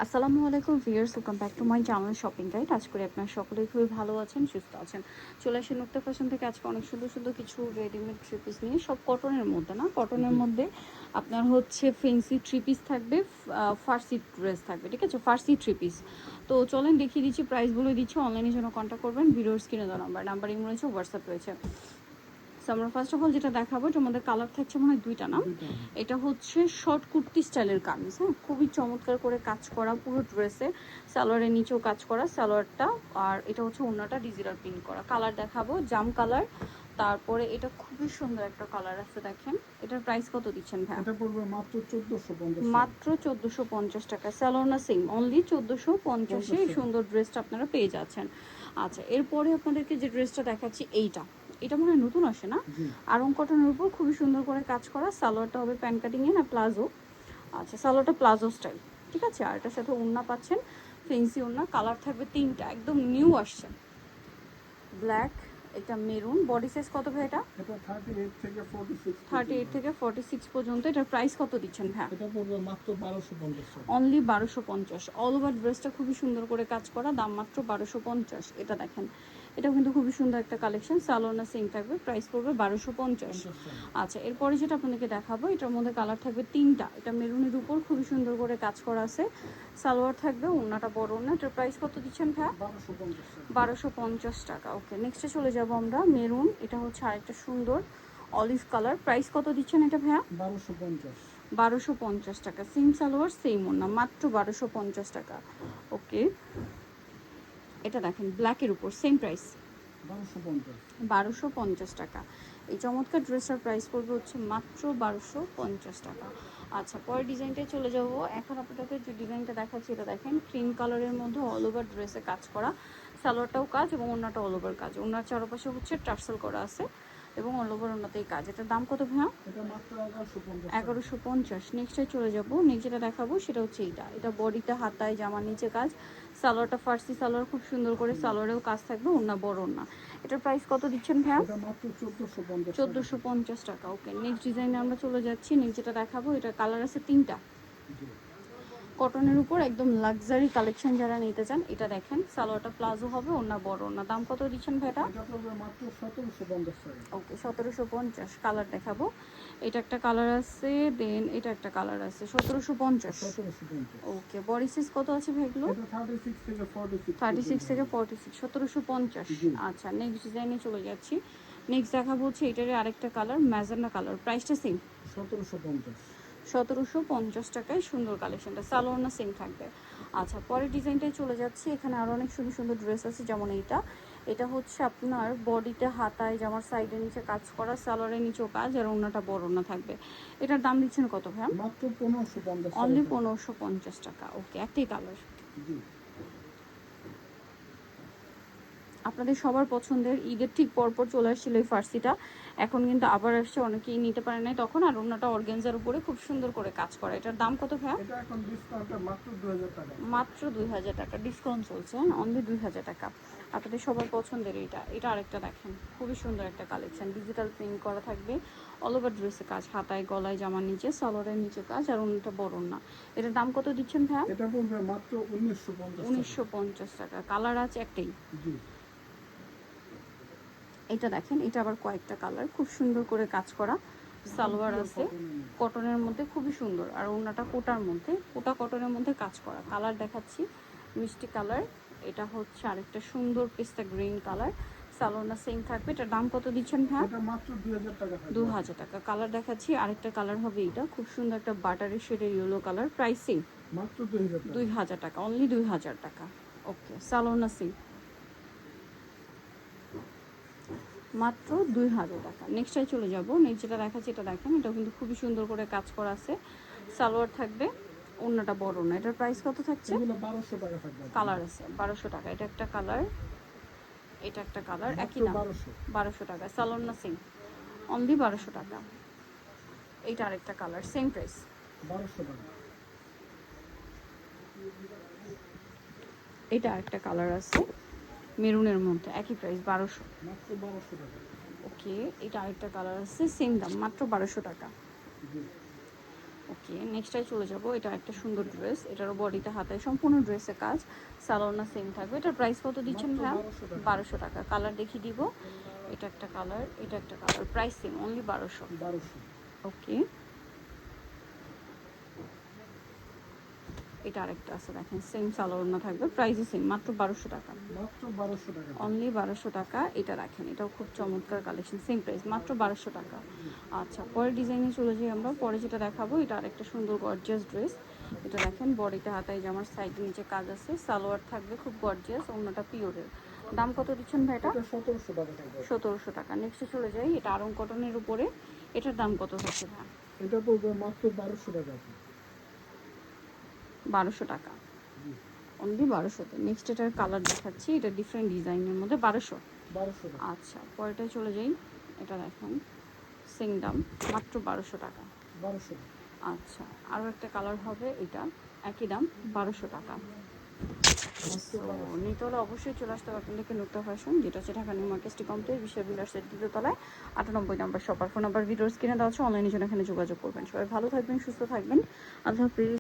আসসালামু আলাইকুম viewers, welcome back to my channel shopping guide. আজ করে আপনারা সকলেই খুবই ভালো আছেন, সুস্থ আছেন। চলে আসেন নুক্তা ফ্যাশন থেকে আজকে অনেক সুন্দর সুন্দর কিছু রেডিমেড থ্রি পিস নিয়ে, সব কটনের মধ্যে না, কটনের মধ্যে আপনার হচ্ছে ফেন্সি থ্রি পিস থাকবে, ফার্সি ড্রেস থাকবে, ঠিক আছে, ফার্সি থ্রি পিস। তো চলেন দেখিয়ে দিচ্ছি, প্রাইস বলে দিচ্ছি, অনলাইনের জন্য কন্ট্যাক্ট করবেন। ভিডিওর স্ক্রিনে দেওয়া নাম্বার ইমো রয়েছে, হোয়াটসঅ্যাপ রয়েছে। সো আমরা ফার্স্ট অফ অল যেটা দেখাবো, এটার মধ্যে কালার থাকছে মনে হয় দুইটা না। এটা হচ্ছে শর্ট কুর্তি স্টাইলের কামিজ, হ্যাঁ, খুবই চমৎকার করে কাজ করা পুরো ড্রেসে, সালোয়ারের নিচেও কাজ করা সালোয়ারটা, আর এটা হচ্ছে ওড়নাটা ডিজিটাল প্রিন্ট করা। কালার দেখাবো জাম কালার, তারপরে এটা খুবই সুন্দর একটা কালার আছে, দেখেন। এটার প্রাইস কত দিচ্ছেন ভাই? এটা পড়বে মাত্র 1450 মাত্র 1450 টাকা। স্যালোনা সেম, অনলি 1450-এ এই সুন্দর ড্রেসটা আপনারা পেয়ে যাচ্ছেন। আচ্ছা, এরপরে আপনাদেরকে যে ড্রেসটা দেখাচ্ছি, এটা মনে হয় নতুন আসে না, আরং কটনের উপর খুবই সুন্দর করে কাজ করা। সালোয়ারটা হবে প্যান কাটিংয়ে না প্লাজো। আচ্ছা, সালোয়ারটা প্লাজো স্টাইল, ঠিক আছে। আর এটার সাথে ওড়না পাচ্ছেন, ফেন্সি ওড়না। কালার থাকবে তিনটা, একদম নিউ আসছে, ব্ল্যাক, এটা মেরুন। বডি সাইজ কত ভাই এটা? এটা 38 থেকে 46 38 থেকে 46 পর্যন্ত। এটার প্রাইস কত দিচ্ছেন ভাই? এটা পড়বে মাত্র 1250 টাকা। অনলি 1250। অল ওভার ড্রেসটা খুবই সুন্দর করে কাজ করা, দাম মাত্র 1250। এটা দেখেন, এটা কিন্তু খুবই সুন্দর একটা কালেকশন। সালোনা সিং থাকবে, প্রাইস পড়বে 1250। আচ্ছা, এরপরে যেটা আপনাদেরকে দেখাবো, এটার মধ্যে কালার থাকবে তিনটা। এটা মেরুনের উপর খুবই সুন্দর করে কাজ করা আছে, সালোয়ার থাকবে, ওড়নাটা বড় ওড়না। এটার প্রাইস কত দিচ্ছেন ভাই? 1250 টাকা। ওকে, নেক্সটে চলে যাব আমরা। মেরুন, এটা হচ্ছে আরেকটা সুন্দর অলিভ কালার। প্রাইস কত দিচ্ছেন এটা ভাইয়া? 1250 টাকা। সেম সালোয়ার সেম ওড়না, মাত্র 1250 টাকা। ওকে, এটা দেখেন ব্ল্যাকের উপর, সেম প্রাইস 1250 টাকা। এই চমৎকার ড্রেসটার প্রাইস পড়বে হচ্ছে মাত্র 1250 টাকা। আচ্ছা, পরের ডিজাইনটায় চলে যাব। এখন আপনাদেরকে যে ডিজাইনটা দেখাচ্ছি, এটা দেখেন, ক্রিম কালারের মধ্যে অল ওভার ড্রেসে কাজ করা, সালোয়ারটাও কাজ এবং ওড়নাটা অল ওভার কাজ। ওড়নার চারপাশে হচ্ছে টার্সেল করা আছে এবং অল ওভার ওড়নাতেই কাজ। এটার দাম কত ভাইয়া? এটা মাত্র 1150। নেক্সটে চলে যাব। নেক্সট যেটা দেখাবো সেটা হচ্ছে এটা বডিতে হাতায় জামার নিচে কাজ, সালোয়ারটা ফার্সি সালোয়ার, খুব সুন্দর করে সালোয়ারেও কাজ থাকবে, ওড়না বড় ওড়না। এটার প্রাইস কত দিচ্ছেন ভাইয়া? এটা মাত্র 1450 1450 টাকা। ওকে, নেক্সট ডিজাইনে আমরা চলে যাচ্ছি। নেক্সট যেটা দেখাবো, এটা কালার আছে তিনটা, কটনের উপর একদম লাক্সারি কালেকশন যারা নিতে চান, এটা দেখেন। সালোয়ারটা প্লাজো হবে, ওড়না বড় ওড়না। দাম কত দিচ্ছেন ভাইটা? এটা পড়বে মাত্র 1750 টাকা। ওকে, 1750। কালার দেখাবো, এটা একটা কালার আছে, দেন এটা একটা কালার আছে, 1750। ওকে, বডি সাইজ কত আছে ভাই এগুলো? এটা 36 থেকে 46 36 থেকে 46, 1750। আচ্ছা, নেক্সট ডিজাইনে চলে যাচ্ছি। নেক্সট দেখাবো হচ্ছে এটারই আরেকটা কালার, ম্যাজেন্ডা কালার। প্রাইসটা সেম, 1750। 1750 টাকায় সুন্দর কালেকশনটা, সালোয়ার সেম থাকবে। আচ্ছা, পরের ডিজাইনটায় চলে যাচ্ছি। এখানে আরও অনেক সুন্দর সুন্দর ড্রেস আছে, যেমন এটা হচ্ছে আপনার বডিতে হাতায় জামার সাইডের নিচে কাজ করা, সালোয়ারের নিচেও কাজ, আর ওড়নাটা বড় ওড়না থাকবে। এটার দাম দিচ্ছেন কত ভাই? মাত্র 1550। অনলি 1550 টাকা। ওকে, একটাই কালার। আপনাদের সবার পছন্দের ঈদের ঠিক পরপর চলে আসছিল এই ফার্সিটা, এখন কিন্তু আবার আসছে, অনেকেই নিতে পারে নাই তখন। আর ওড়নাটা অর্গানজার উপরে খুব সুন্দর করে কাজ করা। এটার দাম কত ভাইয়া? এটা এখন ডিসকাউন্টে মাত্র 2000 টাকা। মাত্র 2000 টাকা ডিসকাউন্ট চলছে, অনলি 2000 টাকা। আপনাদের সবার পছন্দের এটা আরেকটা দেখেন, খুবই সুন্দর একটা কালেকশন, ডিজিটাল প্রিন্ট করা থাকবে, অল ওভার ড্রেসে কাজ, হাতায় গলায় জামার নিচে সালোয়ারের নিচে কাজ, আর ওড়নাটা বড় না। এটার দাম কত দিচ্ছেন ভাইয়া? এটা পড়বে মাত্র 1950 টাকা। কালার আছে একটাই। জি। এটা দেখেন, এটা আবার কয়েকটা কালার, খুব সুন্দর করে কাজ করা, সালোয়ার আছে কটনের মধ্যে, খুবই সুন্দর। আর ওড়নাটা কোটার মধ্যে, কোটা কটনের মধ্যে কাজ করা। কালার দেখাচ্ছি, মিষ্টি কালার, এটা হচ্ছে আরেকটা সুন্দর পেস্তা গ্রিন কালার, সালোয়ারটা সেম থাকবে। এটার দাম কত দিচ্ছেন ভাই? এটা মাত্র 2000 টাকা। 2000 টাকা। কালার দেখাচ্ছি, আরেকটা কালার হবে এটা, খুব সুন্দর একটা বাটারি শেডের ইয়েলো কালার। প্রাইসিং মাত্র 2000 টাকা। 2000 টাকা, অনলি 2000 টাকা। ওকে, সালোয়ারটা সেম, মাত্র 2000 টাকা। নেক্সটটাই চলে যাব। নেক্সট যেটা দেখাচ্ছি, এটা দেখেন, এটা কিন্তু খুবই সুন্দর করে কাজ করা আছে, সালোয়ার থাকবে, ওড়নাটা বড় না। এটার প্রাইস কত থাকছে? এগুলো 1200 টাকা থাকবে। কালার আছে 1200 টাকা। এটা একটা কালার, এটা একটা কালার, একই দাম, 1200 টাকা। সালোয়ার সেম, অনলি 1200 টাকা। এইটা আরেকটা কালার, সেম প্রাইস, 1200 টাকা। এটা আরেকটা কালার আছে মেরুনের মধ্যে, একই প্রাইস 1200, মাত্র 1200 টাকা। ওকে, এটা আরেকটা কালার আছে, সেম দাম, মাত্র 1200 টাকা। ওকে, নেক্সটটাই চলে যাব। এটা একটা সুন্দর ড্রেস, এটারও বডিতে হাতে সম্পূর্ণ ড্রেসের কাজ, সালোয়ারটা সেম থাকবে। এটার প্রাইস কত দিচ্ছেন মাত্র ভাইয়া? 1200 টাকা। 1200 টাকা। কালার দেখিয়ে দিব। এটা একটা কালার, এটা একটা কালার, প্রাইস সেম, অনলি 1200। 1200। ওকে, এটা আরেকটা আছে দেখেন, সেম সালোয়ার থাকবে, প্রাইসও সেম, মাত্র 1200 টাকা। মাত্র 1200 টাকা। অনলি 1200 টাকা। এটা রাখেন, এটাও খুব চমৎকার কালেকশন, সেম প্রাইস, মাত্র 1200 টাকা। আচ্ছা, পরের ডিজাইনে চলে যাই আমরা। পরে যেটা দেখাবো, এটা আরেকটা সুন্দর গর্জিয়াস ড্রেস। এটা দেখেন, বডিতে হাতায় জামার সাইডে নিচে কাজ আছে, সালোয়ার থাকবে খুব গর্জিয়াস, অন্যটা পিওরের। দাম কত দিচ্ছেন ভাই এটা? এটা 1700 টাকা থাকবে। 1700 টাকা। নেক্সটে চলে যাই, এটা আরং কটনের উপরে, এটার দাম কত থাকছে ভাই? এটা পড়বে মাত্র 1200 টাকা। 1200 টাকা, অনলি 1200-তে। নেক্সট এটার কালার দেখাচ্ছি, এটা ডিফারেন্ট ডিজাইনের মধ্যে 1200। 1200 টাকা। আচ্ছা, পরেরটায় চলে যাই। এটা দেখেন, সেম দাম, মাত্র 1200 টাকা। 1200 টাকা। আচ্ছা, আরও একটা কালার হবে, এটা একই দাম, 1200 টাকা। তো নিতে হলে অবশ্যই চলে আসতে পারবেন দেখে নুক্তা ফ্যাশন, যেটা হচ্ছে Dhaka new market city complex, বিশ্ব বিলাসের দ্বিতীয় তলায়, 98 নম্বর শপার। ফোন নাম্বার ভিডিওর স্ক্রিনে দেওয়া আছে, অনলাইনে জন্য এখানে যোগাযোগ করবেন। সবাই ভালো থাকবেন, সুস্থ থাকবেন, আল্লাহ হাফিজ।